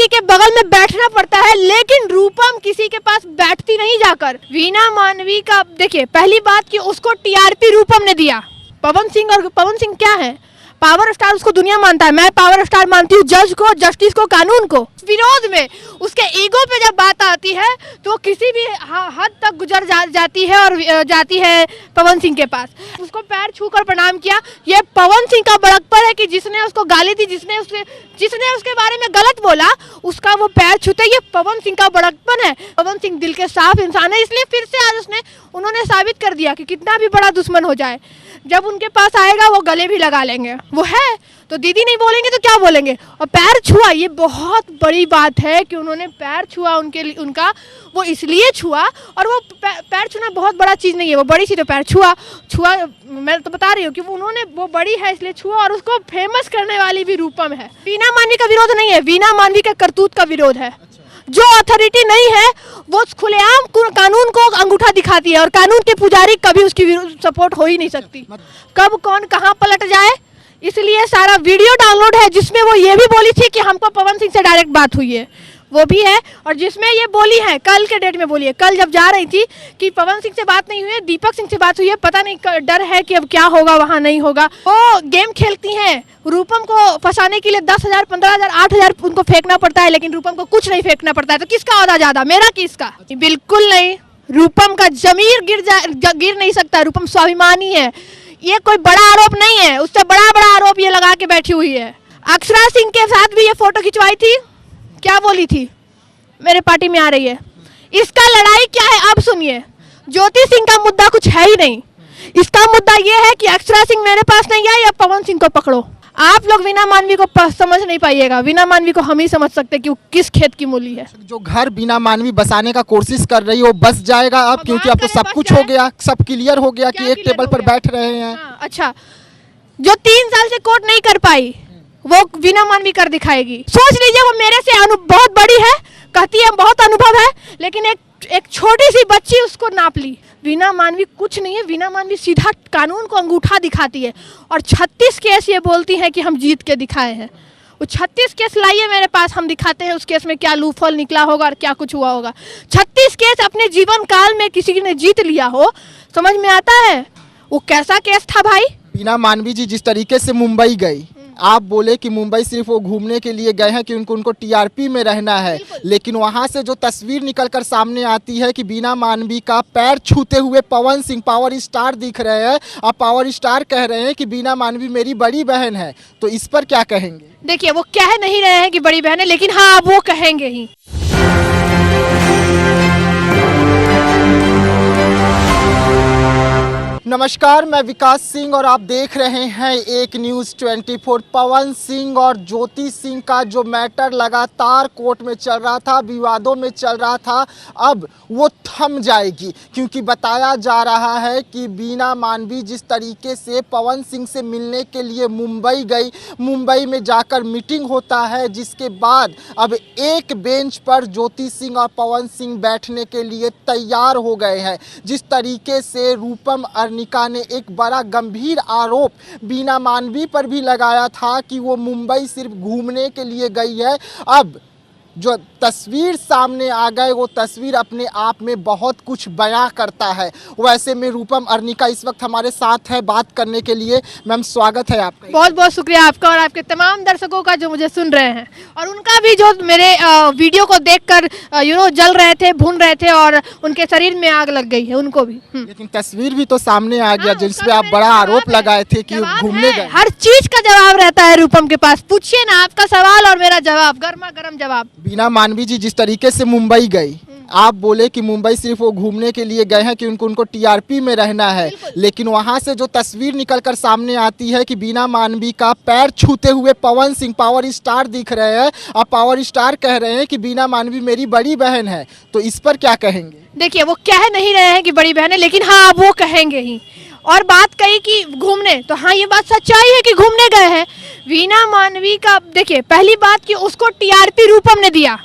किसी के बगल में बैठना पड़ता है, लेकिन रूपम किसी के पास बैठती नहीं जाकर। वीना मानवी का देखिए, पहली बात कि उसको टीआरपी रूपम ने दिया। पवन सिंह, और पवन सिंह क्या है, पावर स्टार उसको दुनिया मानता है, मैं पावर स्टार मानती हूँ जज को, जस्टिस को, कानून को। विरोध में उसके ईगो पे जब बात आती है तो किसी भी हद तक गुजर जाती है और जाती है पवन सिंह के पास। उसको पैर छूकर प्रणाम किया। ये पवन सिंह का बड़कपन है कि जिसने उसको गाली दी, जिसने उसके बारे में गलत बोला, उसका वो पैर छूते, ये पवन सिंह का बड़कपन है। पवन सिंह दिल के साफ इंसान है, इसलिए फिर से आज उन्होंने साबित कर दिया कि कितना भी बड़ा दुश्मन हो जाए, जब उनके पास आएगा वो गले भी लगा लेंगे। वो है तो दीदी नहीं बोलेंगे तो क्या बोलेंगे। और पैर छुआ, ये बहुत बड़ी बात है कि उन्होंने पैर छुआ उनका, वो इसलिए छुआ। और वो पैर छूना बहुत बड़ा चीज़ नहीं है, वो बड़ी चीज़ तो पैर छुआ। मैं तो बता रही हूँ कि वो बड़ी है इसलिए छुआ, और उसको फेमस करने वाली भी रूपम है। वीना मानवी का विरोध नहीं है, वीना मानवी के करतूत का विरोध है। जो अथॉरिटी नहीं है वो खुलेआम कानून को अंगूठा दिखाती है, और कानून के पुजारी कभी उसकी सपोर्ट हो ही नहीं सकती। कब कौन कहाँ पलट जाए, इसलिए सारा वीडियो डाउनलोड है जिसमें वो ये भी बोली थी कि हमको पवन सिंह से डायरेक्ट बात हुई है, वो भी है। और जिसमें ये बोली है, कल के डेट में बोली है, कल जब जा रही थी कि पवन सिंह से बात नहीं हुई है, दीपक सिंह से बात हुई है, पता नहीं डर है कि अब क्या होगा, वहाँ नहीं होगा। वो गेम खेलती हैं, रूपम को फंसाने के लिए 10,000, 15,000, 8,000 उनको फेंकना पड़ता है, लेकिन रूपम को कुछ नहीं फेंकना पड़ता है। तो किसका औदा ज्यादा, मेरा कि इसका? बिल्कुल नहीं, रूपम का जमीर गिर नहीं सकता। रूपम स्वाभिमानी है, ये कोई बड़ा आरोप नहीं है, उससे बड़ा आरोप ये लगा के बैठी हुई है। अक्षरा सिंह के साथ भी ये फोटो खिंचवाई थी, क्या बोली थी, मेरे पार्टी में आ रही है। इसका लड़ाई क्या है अब सुनिए। ज्योति सिंह का मुद्दा कुछ है ही नहीं, इसका मुद्दा ये है कि अक्षरा सिंह मेरे पास नहीं आई, या पवन सिंह को पकड़ो। आप लोग वीना मानवी को समझ नहीं पाइएगा, वीना मानवी को हम ही समझ सकते कि वो किस खेत की मूली है। जो घर वीना मानवी बसाने का कोशिश कर रही है वो बस जाएगा अब, क्योंकि अब तो सब कुछ हो गया, सब क्लियर हो गया कि एक टेबल पर बैठ रहे हैं। अच्छा, जो 3 साल से कोर्ट नहीं कर पाई वो वीना मानवी कर दिखाएगी। सोच लीजिए, वो मेरे से बहुत बड़ी है, कहती है बहुत अनुभव है, लेकिन एक छोटी सी बच्ची उसको नाप ली। वीना मानवी कुछ नहीं है, वीना मानवी सीधा कानून को अंगूठा दिखाती है। और 36 केस ये बोलती हैं कि हम जीत के दिखाए हैं। वो 36 केस लाइए मेरे पास, हम दिखाते हैं उस केस में क्या लूफल निकला होगा और क्या कुछ हुआ होगा। 36 केस अपने जीवन काल में किसी ने जीत लिया हो, समझ में आता है वो कैसा केस था भाई। वीना मानवी जी जिस तरीके से मुंबई गई, आप बोले कि मुंबई सिर्फ वो घूमने के लिए गए हैं कि उनको टीआरपी में रहना है, लेकिन वहां से जो तस्वीर निकलकर सामने आती है कि वीना मानवी का पैर छूते हुए पवन सिंह पावर स्टार दिख रहे हैं, और पावर स्टार कह रहे हैं कि वीना मानवी मेरी बड़ी बहन है, तो इस पर क्या कहेंगे? देखिए, वो कह नहीं रहे हैं कि बड़ी बहन है, लेकिन हाँ वो कहेंगे ही। नमस्कार, मैं विकास सिंह और आप देख रहे हैं एक न्यूज़ 24। पवन सिंह और ज्योति सिंह का जो मैटर लगातार कोर्ट में चल रहा था, विवादों में चल रहा था, अब वो थम जाएगी, क्योंकि बताया जा रहा है कि वीना मानवी जिस तरीके से पवन सिंह से मिलने के लिए मुंबई गई, मुंबई में जाकर मीटिंग होता है, जिसके बाद अब एक बेंच पर ज्योति सिंह और पवन सिंह बैठने के लिए तैयार हो गए हैं। जिस तरीके से रूपम अर्निका ने एक बड़ा गंभीर आरोप वीना मानवी पर भी लगाया था कि वो मुंबई सिर्फ घूमने के लिए गई है, अब जो तस्वीर सामने आ गए वो तस्वीर अपने आप में बहुत कुछ बयां करता है। वैसे में रूपम अर्निका इस वक्त हमारे साथ है बात करने के लिए। मैम, स्वागत है आपका। बहुत बहुत शुक्रिया आपका और आपके तमाम दर्शकों का जो मुझे सुन रहे हैं, और उनका भी जो मेरे वीडियो को देखकर जल रहे थे, भून रहे थे, और उनके शरीर में आग लग गई है, उनको भी। लेकिन तस्वीर भी तो सामने आ गया जिसपे आप बड़ा आरोप लगाए थे कि घूमने गए। हर चीज का जवाब रहता है रूपम के पास, पूछिए ना, आपका सवाल और मेरा जवाब, गर्मा गर्म जवाब। वीना मानवी जी जिस तरीके से मुंबई गई, आप बोले कि मुंबई सिर्फ वो घूमने के लिए गए हैं कि उनको टीआरपी में रहना है, लेकिन वहां से जो तस्वीर निकलकर सामने आती है कि वीना मानवी का पैर छूते हुए पवन सिंह पावर स्टार दिख रहे हैं, और पावर स्टार कह रहे हैं कि वीना मानवी मेरी बड़ी बहन है, तो इस पर क्या कहेंगे? देखिए, वो कह नहीं रहे हैं कि बड़ी बहन है, लेकिन हाँ वो कहेंगे ही। और बात कही कि घूमने, तो हाँ ये बात सच्चाई है कि घूमने गए हैं। वीना मानवी का देखिए, पहली बात कि उसको टीआरपी रूपम ने दिया,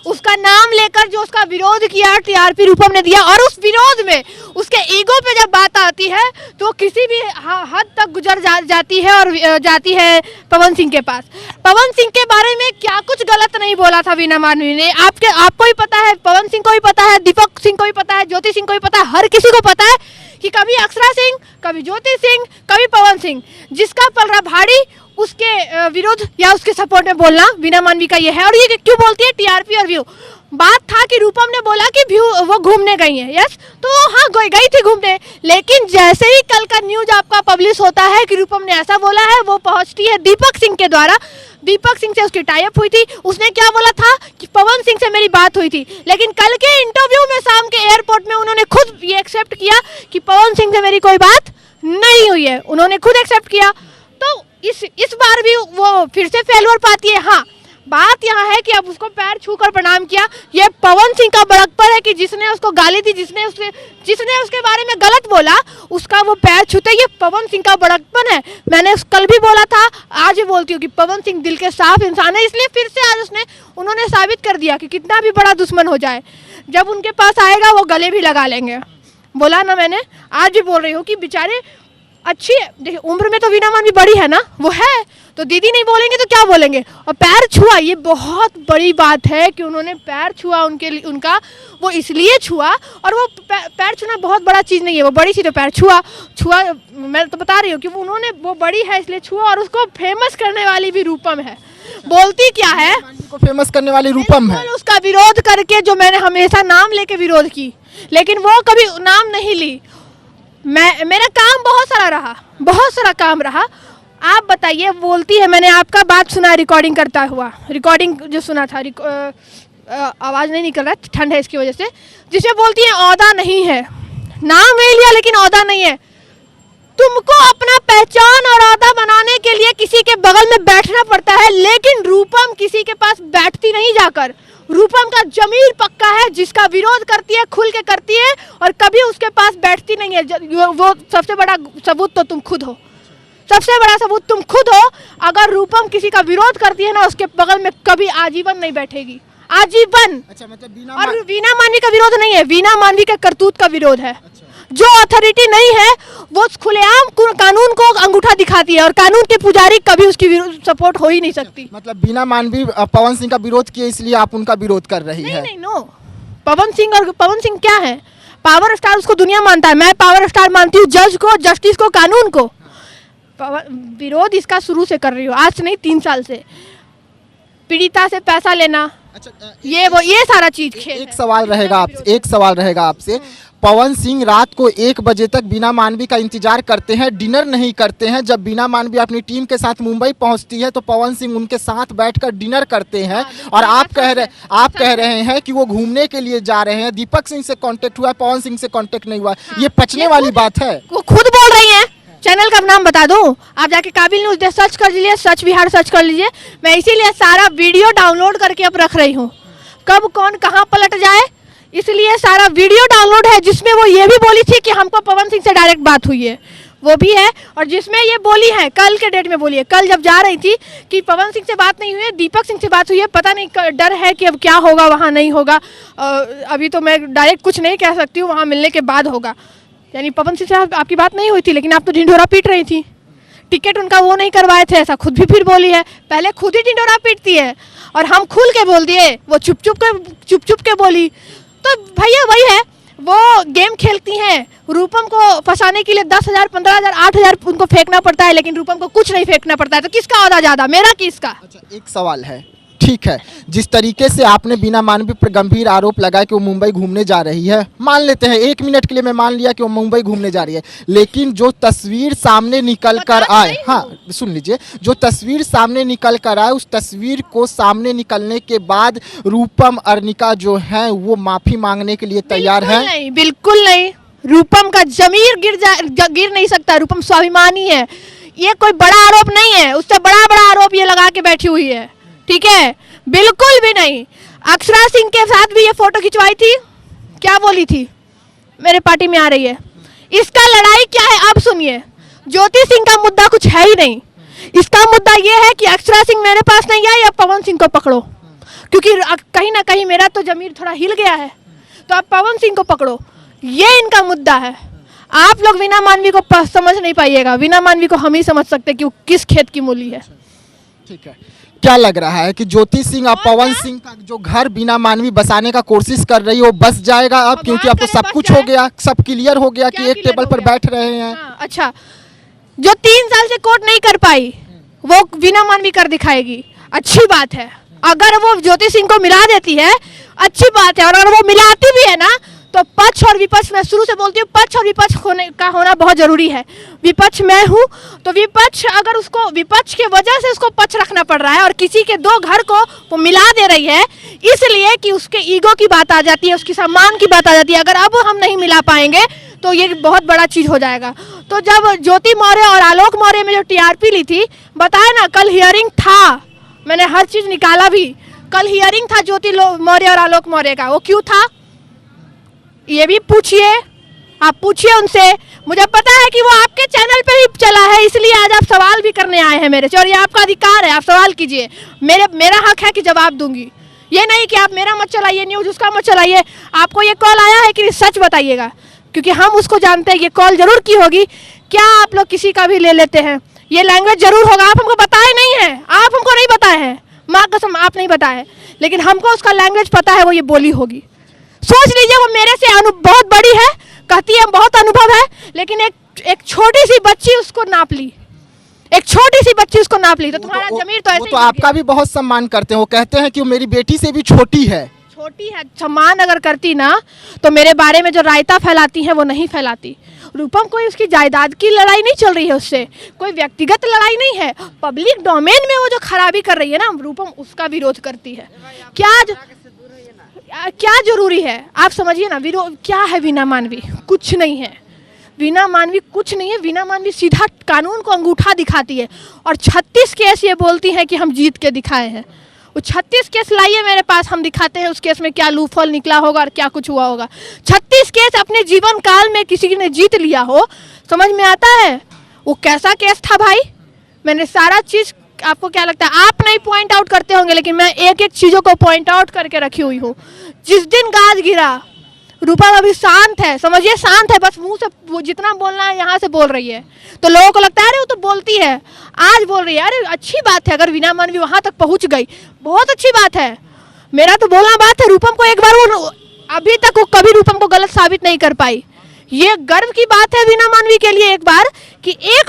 उसका नाम लेकर जो उसका विरोध किया टीआरपी रूपम ने दिया, और उस विरोध में उसके ईगो पे जब बात आती है तो किसी भी हद तक गुजर जाती है और जाती है पवन सिंह के पास। पवन सिंह के बारे में क्या कुछ गलत नहीं बोला था वीना मानवी ने। आपको भी पता है, पवन सिंह को भी पता है, दीपक सिंह को भी पता है, ज्योति सिंह को भी पता है, हर किसी को पता है कि कभी अक्षरा सिंह, कभी ज्योति सिंह, कभी पवन सिंह, जिसका पलड़ा भारी उसके विरोध या उसके सपोर्ट में बोलना वीना मानवी का ये है। और ये क्यों बोलती है टीआरपी और व्यू। बात था कि रूपम ने बोला कि व्यू वो घूमने गई है, यस, तो हाँ गई थी घूमने, लेकिन जैसे ही कल का न्यूज आपका पब्लिश होता है कि रूपम ने ऐसा बोला है, वो पहुंचती है दीपक सिंह के द्वारा। दीपक सिंह से उसकी टाई अप हुई थी, उसने क्या बोला था कि पवन सिंह से मेरी बात हुई थी, लेकिन कल के इंटरव्यू में शाम के एयरपोर्ट में उन्होंने खुद ये एक्सेप्ट किया कि पवन सिंह से मेरी कोई बात नहीं हुई है, उन्होंने खुद एक्सेप्ट किया। तो इस बार भी वो फिर से फेल्योर पाती है। हाँ, बात यहाँ है कि अब उसको पैर छूकर प्रणाम किया, ये पवन सिंह का बड़कपन है कि जिसने उसको गाली दी, जिसने उसके बारे में गलत बोला, उसका वो पैर छूते, ये पवन सिंह का बड़कपन है। मैंने कल भी बोला था, आज भी बोलती हूँ कि पवन सिंह दिल के साफ इंसान है, इसलिए फिर से आज उन्होंने साबित कर दिया कि कितना भी बड़ा दुश्मन हो जाए, जब उनके पास आएगा वो गले भी लगा लेंगे। बोला ना मैंने, आज भी बोल रही हूँ कि बेचारे अच्छी है, देखिए उम्र में तो वीना मानवी बड़ी है ना, वो है तो दीदी नहीं बोलेंगे तो क्या बोलेंगे। और पैर छुआ, ये बहुत बड़ी बात है कि उन्होंने पैर छुआ, उनका वो इसलिए छुआ, और वो पैर छूना बहुत बड़ा चीज़ नहीं है, वो बड़ी सी तो पैर छुआ। मैं तो बता रही हूँ कि वो बड़ी है इसलिए छुआ, और उसको फेमस करने वाली भी रूपम है। बोलती क्या है को फेमस करने वाली रूपम है, उसका विरोध करके, जो मैंने हमेशा नाम लेके विरोध की, लेकिन वो कभी नाम नहीं ली। मेरा काम बहुत सारा काम रहा। आप बताइए, बोलती है, मैंने आपका बात सुना रिकॉर्डिंग करता हुआ, रिकॉर्डिंग जो सुना था, आवाज़ नहीं निकल रहा, ठंड है इसकी वजह से, जिसे बोलती है औदा नहीं है, नाम ले लिया लेकिन औदा नहीं है। तुमको अपना पहचान और औदा बनाने के लिए किसी के बगल में बैठना पड़ता है, लेकिन रूपम किसी के पास बैठती नहीं जाकर। रूपम का जमीर पक्का है, जिसका विरोध करती है खुल के करती है, और कभी उसके पास बैठती नहीं है। वो सबसे बड़ा सबूत तो तुम खुद हो, सबसे बड़ा सबूत तुम खुद हो। अगर रूपम किसी का विरोध करती है ना, उसके बगल में कभी आजीवन नहीं बैठेगी, आजीवन। अच्छा, मतलब वीना मानवी का विरोध नहीं है, वीना मानवी का करतूत का विरोध है। अच्छा। जो अथॉरिटी नहीं है वो खुलेआम कानून को अंगूठा दिखाती है, और कानून के पुजारी कभी उसकी सपोर्ट हो ही नहीं सकती। मतलब वीना मानवी पवन सिंह का विरोध किए, इसलिए आप उनका विरोध कर रही है? नहीं, नो। पवन सिंह क्या है? पावर स्टार उसको दुनिया मानता है, मैं पावर स्टार मानती हूँ जज को, जस्टिस को, कानून को। विरोध इसका शुरू से कर रही हूँ, आज से नहीं 3 साल से। पीड़िता से पैसा लेना, अच्छा, ये सारा चीज खेल। एक सवाल रहेगा आपसे। पवन सिंह रात को 1 बजे तक वीना मानवी का इंतजार करते हैं, डिनर नहीं करते हैं। जब वीना मानवी अपनी टीम के साथ मुंबई पहुंचती है तो पवन सिंह उनके साथ बैठकर डिनर करते हैं, और आप कह रहे हैं कि वो घूमने के लिए जा रहे हैं। दीपक सिंह से कांटेक्ट हुआ, पवन सिंह से कांटेक्ट नहीं हुआ। ये पचने वाली बात है? वो खुद बोल रही है। चैनल का नाम बता दूं, आप जाके काबिल न्यूज सर्च कर लीजिए, सच बिहार सर्च कर लीजिए। मैं इसीलिए सारा वीडियो डाउनलोड करके अब रख रही हूँ, कब कौन कहाँ पलट जाए, इसलिए सारा वीडियो डाउनलोड है, जिसमें वो ये भी बोली थी कि हमको पवन सिंह से डायरेक्ट बात हुई है, वो भी है। और जिसमें ये बोली है, कल के डेट में बोली है, कल जब जा रही थी कि पवन सिंह से बात नहीं हुई है, दीपक सिंह से बात हुई है। पता नहीं, डर है कि अब क्या होगा, वहाँ नहीं होगा। अभी तो मैं डायरेक्ट कुछ नहीं कह सकती हूँ, वहाँ मिलने के बाद होगा। यानी पवन सिंह से आपकी बात नहीं हुई थी, लेकिन आप तो ढिंढोरा पीट रही थी, टिकट उनका वो नहीं करवाए थे, ऐसा खुद भी फिर बोली है। पहले खुद ही ढिंढोरा पीटती है, और हम खुल के बोल दिए, वो चुप चुप के बोली। तो भैया वही है, वो गेम खेलती हैं। रूपम को फंसाने के लिए 10,000, 15,000, 8,000 उनको फेंकना पड़ता है, लेकिन रूपम को कुछ नहीं फेंकना पड़ता है। तो किसका औदा ज्यादा, मेरा कि इसका? अच्छा, एक सवाल है, ठीक है, जिस तरीके से आपने वीना मानवी पर गंभीर आरोप लगाया कि वो मुंबई घूमने जा रही है, मान लेते हैं 1 मिनट के लिए मैं मान लिया कि वो मुंबई घूमने जा रही है, लेकिन जो तस्वीर सामने निकल कर आए, हाँ सुन लीजिए, जो तस्वीर सामने निकल कर आए, उस तस्वीर को सामने निकलने के बाद रूपम अर्निका जो है वो माफी मांगने के लिए तैयार है? बिल्कुल नहीं। रूपम का जमीर गिर नहीं सकता, रूपम स्वाभिमानी है। ये कोई बड़ा आरोप नहीं है, उससे बड़ा आरोप ये लगा के बैठी हुई है, ठीक है? बिल्कुल भी नहीं। अक्षरा सिंह के साथ भी ये फोटो खिंचवाई थी, क्या बोली थी, मेरे पार्टी में आ रही है। इसका लड़ाई क्या है अब सुनिए। ज्योति सिंह का मुद्दा कुछ है ही नहीं, इसका मुद्दा ये है कि अक्षरा सिंह मेरे पास नहीं आई, अब पवन सिंह को पकड़ो। क्योंकि कहीं ना कहीं मेरा तो जमीर थोड़ा हिल गया है। तो आप पवन सिंह को पकड़ो, ये इनका मुद्दा है। आप लोग वीना मानवी को समझ नहीं पाइएगा, वीना मानवी को हम ही समझ सकते कि वो किस खेत की मूली है। ठीक है, क्या लग रहा है कि ज्योति सिंह और पवन सिंह का जो घर वीना मानवी बसाने का कोशिश कर रही है वो बस जाएगा अब, क्योंकि अब तो सब कुछ हो गया, सब क्लियर हो गया कि एक टेबल पर बैठ रहे हैं। हाँ, अच्छा, जो 3 साल से कोर्ट नहीं कर पाई वो वीना मानवी कर दिखाएगी, अच्छी बात है। अगर वो ज्योति सिंह को मिला देती है अच्छी बात है, और अगर वो मिलाती भी है ना तो पक्ष और विपक्ष, मैं शुरू से बोलती हूँ पक्ष और विपक्ष होना बहुत जरूरी है। विपक्ष मैं हूँ तो विपक्ष, अगर उसको विपक्ष के वजह से उसको पक्ष रखना पड़ रहा है और किसी के 2 घर को वो मिला दे रही है इसलिए कि उसके ईगो की बात आ जाती है, उसकी सम्मान की बात आ जाती है। अगर अब हम नहीं मिला पाएंगे तो ये बहुत बड़ा चीज़ हो जाएगा। तो जब ज्योति मौर्य और आलोक मौर्य में जो TRP ली थी, बताया ना कल हियरिंग था, मैंने हर चीज़ निकाला भी, कल हियरिंग था ज्योति मौर्य और आलोक मौर्य का। वो क्यों था ये भी पूछिए, आप पूछिए उनसे। मुझे पता है कि वो आपके चैनल पे ही चला है, इसलिए आज आप सवाल भी करने आए हैं मेरे से, और ये आपका अधिकार है, आप सवाल कीजिए, मेरा हक है कि जवाब दूंगी। ये नहीं कि आप मेरा मत चलाइए न्यूज़, उसका मत चलाइए। आपको ये कॉल आया है कि सच बताइएगा, क्योंकि हम उसको जानते हैं। ये कॉल जरूर की होगी, क्या आप लोग किसी का भी ले लेते हैं, ये लैंग्वेज जरूर होगा। आप हमको बताए नहीं है, आप हमको नहीं बताए हैं, माँ कसम आप नहीं बताए, लेकिन हमको उसका लैंग्वेज पता है, वो ये बोली होगी। सोच लीजिए वो मेरे से बहुत बड़ी है, कहती है बहुत अनुभव है, लेकिन एक छोटी सी बच्ची उसको नाप ली, एक छोटी सी बच्ची उसको नाप ली। तो तुम्हारा जमीर तो ऐसे ही, तो आपका भी बहुत सम्मान करते हैं, वो कहते हैं कि वो मेरी बेटी से भी छोटी है। छोटी है, सम्मान अगर करती ना तो मेरे बारे में जो रायता फैलाती हैं वो नहीं फैलाती। रूपम कोई उसकी जायदाद की लड़ाई नहीं चल रही है, उससे कोई व्यक्तिगत लड़ाई नहीं है। पब्लिक डोमेन में वो जो खराबी कर रही है ना, रूपम उसका विरोध करती है। क्या जरूरी है आप समझिए ना, विरोध क्या है? वीना मानवी कुछ नहीं है, वीना मानवी कुछ नहीं है। वीना मानवी सीधा कानून को अंगूठा दिखाती है, और 36 केस ये बोलती है कि हम जीत के दिखाए हैं। वो 36 केस लाइए मेरे पास, हम दिखाते हैं उस केस में क्या लूफॉल निकला होगा और क्या कुछ हुआ होगा। 36 केस अपने जीवन काल में किसी ने जीत लिया हो, समझ में आता है वो कैसा केस था भाई? मैंने सारा चीज़, आपको क्या लगता है आप नहीं पॉइंट आउट करते होंगे, लेकिन मैं एक एक चीज़ों को पॉइंट आउट करके रखी हुई हूँ। जिस दिन गाज गिरा, रूपम अभी शांत है, समझिए शांत है, बस मुंह से वो जितना बोलना है यहाँ से बोल रही है, तो लोगों को लगता है अरे वो तो बोलती है, आज बोल रही है। अरे अच्छी बात है, अगर वीना मानवी वहाँ तक पहुँच गई बहुत अच्छी बात है। मेरा तो बोलना बात है, रूपम को एक बार वो अभी तक वो कभी रूपम को गलत साबित नहीं कर पाई। ये गर्व की बात है वीना मानवी के लिए, एक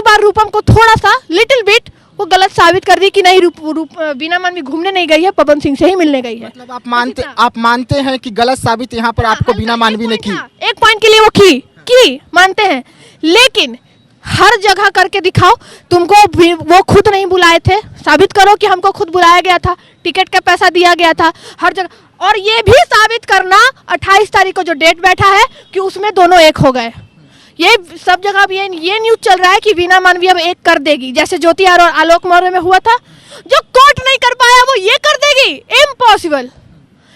बार रूपम को थोड़ा सा लिटिल बिट वो गलत साबित कर दी कि नहीं वीना मानवी घूमने नहीं गई है, पवन सिंह से ही मिलने गई है। मतलब आप मानते हैं कि गलत साबित यहाँ पर आपको वीना मानवी ने की? एक पॉइंट के लिए वो की मानते हैं, लेकिन हर जगह करके दिखाओ। तुमको वो खुद नहीं बुलाए थे, साबित करो कि हमको खुद बुलाया गया था, टिकट का पैसा दिया गया था हर जगह। और ये भी साबित करना 28 तारीख को जो डेट बैठा है कि उसमें दोनों एक हो गए। ये सब जगह भी ये न्यूज चल रहा है कि वीना मानवी अब एक कर देगी, जैसे ज्योति और आलोक मौर्य में हुआ था। जो कोर्ट नहीं कर पाया वो ये कर देगी, इम्पॉसिबल।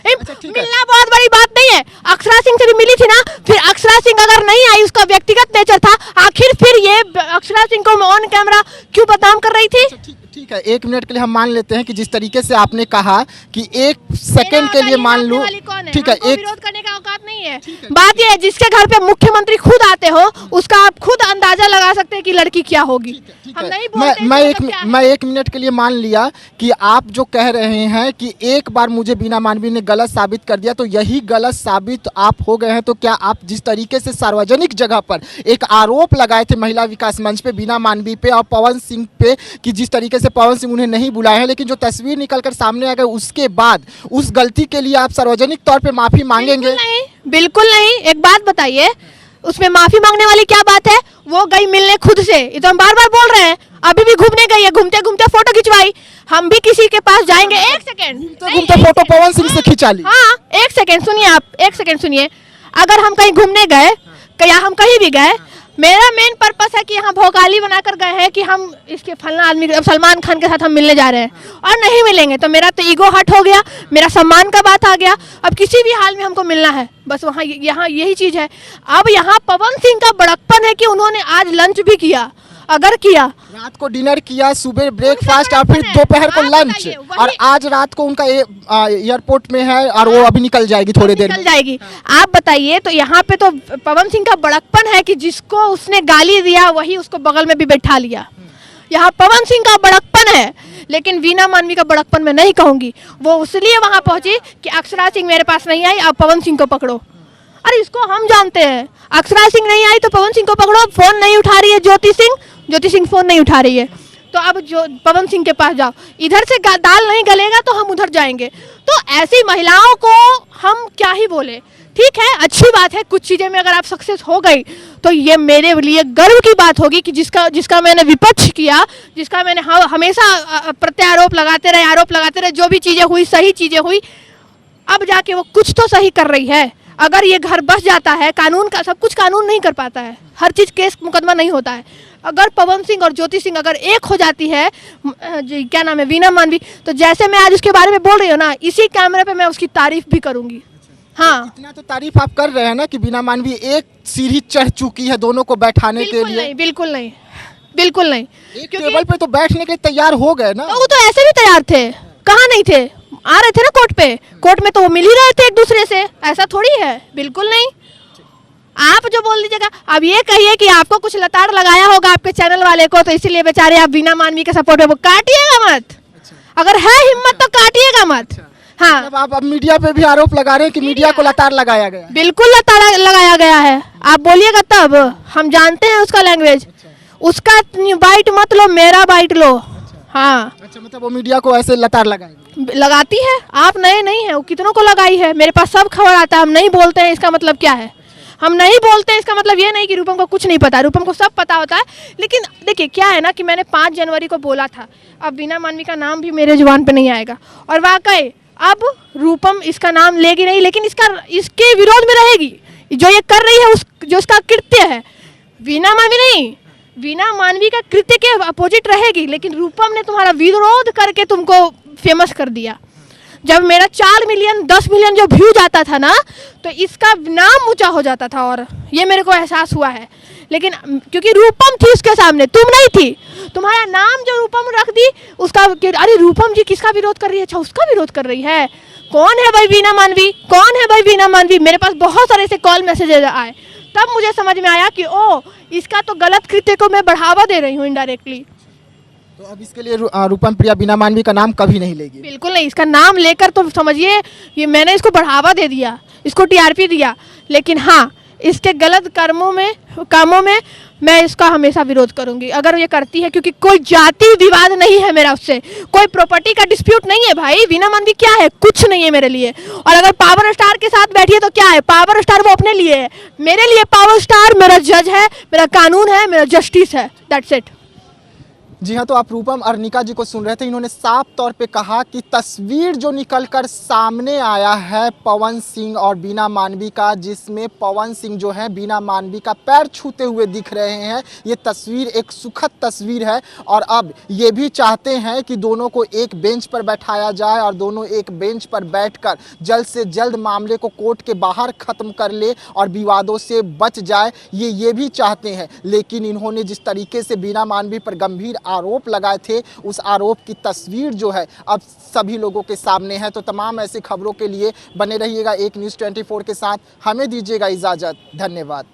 मिलना बहुत बड़ी बात नहीं है, अक्षरा सिंह से भी मिली थी ना, फिर अक्षरा सिंह अगर नहीं आई, उसका व्यक्तिगत नेचर था, आखिर फिर ये अक्षरा सिंह को ऑन कैमरा क्यों बदनाम कर रही थी? ठीक है, 1 मिनट के लिए हम मान लेते हैं कि जिस तरीके से आपने कहा कि 1 सेकंड के लिए मान लो, ठीक है, एक विरोध करने का औकात नहीं है। बात यह है जिसके घर पे मुख्यमंत्री खुद आते हो उसका आप खुद अंदाजा लगा सकते हैं कि लड़की क्या होगी। हम नहीं बोलते मैं 1 मिनट के लिए मान लिया कि आप जो कह रहे हैं कि एक बार मुझे वीना मानवी ने गलत साबित कर दिया, तो यही गलत साबित आप हो गए हैं। तो क्या आप जिस तरीके से सार्वजनिक जगह पर एक आरोप लगाए थे महिला विकास मंच पे वीना मानवी पे और पवन सिंह पे कि जिस तरीके से पवन सिंह उन्हें नहीं बुलाए हैं, लेकिन जो तस्वीर निकलकर सामने आ गई उसके बाद उस गलती के लिए आप सार्वजनिक तौर पे माफी मांगेंगे? बिल्कुल नहीं। एक बात बताइए, उसमें माफी मांगने वाली क्या बात है? वो गई मिलने खुद से, ये तो हम बार बार बोल रहे हैं। अभी भी घूमने गई है, घूमते घूमते फोटो खिंचवाई। हम भी किसी के पास जाएंगे, एक सेकेंड, घूमते फोटो पवन सिंह से खिंचा ली। हाँ, एक सेकेंड सुनिए, आप एक सेकेंड सुनिए। अगर हम कहीं घूमने गए या हम कहीं भी गए, मेरा मेन पर्पस है कि यहाँ भोगाली बनाकर गए हैं कि हम इसके फलना आदमी सलमान खान के साथ हम मिलने जा रहे हैं और नहीं मिलेंगे तो मेरा तो ईगो हट हो गया, मेरा सम्मान का बात आ गया। अब किसी भी हाल में हमको मिलना है, बस वहाँ यहाँ यही चीज़ है। अब यहाँ पवन सिंह का बड़कपन है कि उन्होंने आज लंच भी किया। अगर किया, रात को डिनर किया, सुबह ब्रेकफास्ट और फिर दोपहर को आप लंच, बताइए, और आज रात को उनका एयरपोर्ट में है और वो अभी निकल जाएगी थोड़ी देर निकल में। जाएगी। आप बताइए, तो यहाँ पे तो पवन सिंह का बड़कपन है कि जिसको उसने गाली दिया वही उसको बगल में भी बैठा लिया। यहाँ पवन सिंह का बड़कपन है, लेकिन वीना मानवी का बड़कपन मैं नहीं कहूंगी। वो इसलिए वहां पहुंची कि अक्षरा सिंह मेरे पास नहीं आई, अब पवन सिंह को पकड़ो। अरे इसको हम जानते हैं, अक्षरा सिंह नहीं आई तो पवन सिंह को पकड़ो। फोन नहीं उठा रही है ज्योति सिंह फोन नहीं उठा रही है, तो अब जो पवन सिंह के पास जाओ। इधर से दाल नहीं गलेगा तो हम उधर जाएंगे। तो ऐसी महिलाओं को हम क्या ही बोले। ठीक है, अच्छी बात है, कुछ चीज़ें में अगर आप सक्सेस हो गई तो ये मेरे लिए गर्व की बात होगी कि जिसका मैंने विपक्ष किया, जिसका मैंने हमेशा प्रत्यारोप लगाते रहे, आरोप लगाते रहे, जो भी चीज़ें हुई सही चीज़ें हुई, अब जाके वो कुछ तो सही कर रही है। अगर ये घर बस जाता है, कानून का सब कुछ कानून नहीं कर पाता है, हर चीज़ केस मुकदमा नहीं होता है। अगर पवन सिंह और ज्योति सिंह अगर एक हो जाती है, क्या नाम है, वीना मानवी, तो जैसे मैं आज उसके बारे में बोल रही हूँ ना, इसी कैमरे पे मैं उसकी तारीफ भी करूंगी। हाँ, इतना तो तारीफ आप कर रहे हैं ना कि वीना मानवी एक सीढ़ी चढ़ चुकी है दोनों को बैठाने के लिए। नहीं, बिल्कुल नहीं, बिल्कुल नहीं। एक टेबल पे तो बैठने के लिए तैयार हो गए ना। तो वो तो ऐसे भी तैयार थे, कहाँ नहीं थे, आ रहे थे ना कोर्ट में तो वो मिल ही रहे थे एक दूसरे से, ऐसा थोड़ी है, बिल्कुल नहीं। आप जो बोल दीजिएगा, अब ये कहिए कि आपको कुछ लताड़ लगाया होगा आपके चैनल वाले को, तो इसीलिए बेचारे आप वीना मानवी के सपोर्ट में, वो काटिएगा मत। अगर है हिम्मत तो काटिएगा मत। हाँ, अब आप मीडिया पे भी आरोप लगा रहे हैं कि मीडिया को लताड़ लगाया गया। बिल्कुल लताड़ लगाया गया है। आप बोलिएगा तब, हम जानते हैं उसका लैंग्वेज। उसका बाइट मत लो, मेरा बाइट लो। हाँ, अच्छा, मतलब वो मीडिया को ऐसे लताड़ लगाएगी, लगाती है। आप नए नहीं है, वो कितनों को लगाई है। मेरे पास सब खबर आता है। हम नहीं बोलते हैं इसका मतलब क्या है, हम नहीं बोलते हैं इसका मतलब ये नहीं कि रूपम को कुछ नहीं पता है, रूपम को सब पता होता है। लेकिन देखिए क्या है ना कि मैंने 5 जनवरी को बोला था, अब वीना मानवी का नाम भी मेरे जुबान पे नहीं आएगा। और वाकई अब रूपम इसका नाम लेगी नहीं, लेकिन इसके विरोध में रहेगी। जो ये कर रही है, जो इसका कृत्य है, वीना मानवी नहीं, वीना मानवी का कृत्य के अपोजिट रहेगी। लेकिन रूपम ने तुम्हारा विरोध करके तुमको फेमस कर दिया। जब मेरा 4 मिलियन 10 मिलियन जो व्यूज आता था ना, तो इसका नाम ऊंचा हो जाता था, और ये मेरे को एहसास हुआ है। लेकिन क्योंकि रूपम थी उसके सामने, तुम नहीं थी, तुम्हारा नाम जो रूपम रख दी उसका, अरे रूपम जी किसका विरोध कर रही है, अच्छा उसका विरोध कर रही है। कौन है भाई वीना मानवी, कौन है भाई वीना मानवी। मेरे पास बहुत सारे ऐसे कॉल मैसेजेस आए, तब मुझे समझ में आया कि ओ, इसका तो गलत कृत्य को मैं बढ़ावा दे रही हूँ इनडायरेक्टली। तो अब इसके लिए रूपम प्रिया वीना मानवी का नाम कभी नहीं लेगी। बिल्कुल नहीं, इसका नाम लेकर तो समझिए ये मैंने इसको बढ़ावा दे दिया, इसको टीआरपी दिया। लेकिन हाँ, इसके गलत कामों में मैं इसका हमेशा विरोध करूंगी अगर ये करती है, क्योंकि कोई जाति विवाद नहीं है मेरा उससे, कोई प्रॉपर्टी का डिस्प्यूट नहीं है। भाई वीना मानवी क्या है, कुछ नहीं है मेरे लिए। और अगर पावर स्टार के साथ बैठी है तो क्या है, पावर स्टार वो अपने लिए है, मेरे लिए पावर स्टार मेरा जज है, मेरा कानून है, मेरा जस्टिस है, दैट्स इट। जी हाँ, तो आप रूपम अर्निका जी को सुन रहे थे। इन्होंने साफ तौर पे कहा कि तस्वीर जो निकलकर सामने आया है पवन सिंह और वीना मानवी का, जिसमें पवन सिंह जो है वीना मानवी का पैर छूते हुए दिख रहे हैं, ये तस्वीर एक सुखद तस्वीर है। और अब ये भी चाहते हैं कि दोनों को एक बेंच पर बैठाया जाए और दोनों एक बेंच पर बैठकर जल्द से जल्द मामले को कोर्ट के बाहर ख़त्म कर ले और विवादों से बच जाए, ये भी चाहते हैं। लेकिन इन्होंने जिस तरीके से वीना मानवी पर गंभीर आरोप लगाए थे, उस आरोप की तस्वीर जो है अब सभी लोगों के सामने है। तो तमाम ऐसी खबरों के लिए बने रहिएगा एक न्यूज़ 24 के साथ। हमें दीजिएगा इजाज़त, धन्यवाद।